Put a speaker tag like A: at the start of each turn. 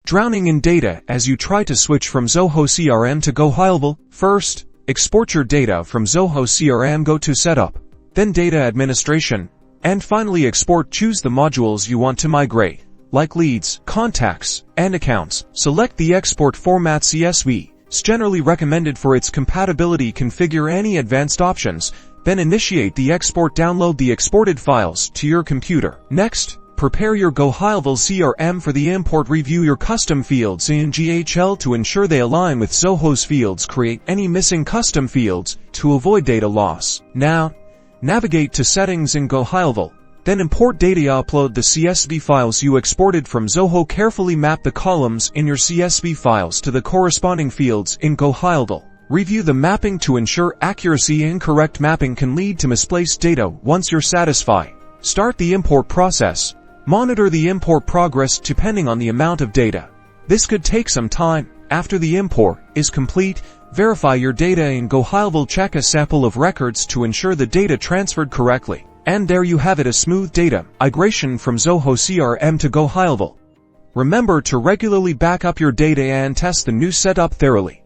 A: drowning in data as you try to switch from Zoho CRM to GoHighLevel. First, export your data from Zoho CRM. Go to Setup, then Data Administration, and finally Export. Choose the modules you want to migrate, like leads, contacts, and accounts. Select the export format. CSV is generally recommended for its compatibility. Configure any advanced options, then initiate the export. Download the exported files to your computer. Next, prepare your GoHighLevel CRM for the import. Review your custom fields in GHL to ensure they align with Zoho's fields. Create any missing custom fields to avoid data loss. Now, navigate to Settings in GoHighLevel. Then import data. Upload the CSV files you exported from Zoho. Carefully map the columns in your CSV files to the corresponding fields in GoHighLevel. Review the mapping to ensure accuracy. Incorrect mapping can lead to misplaced data. Once you're satisfied, start the import process. Monitor the import progress depending on the amount of data. This could take some time. After the import is complete, verify your data in GoHighLevel. Check a sample of records to ensure the data transferred correctly. And there you have it, a smooth data migration from Zoho CRM to GoHighLevel. Remember to regularly back up your data and test the new setup thoroughly.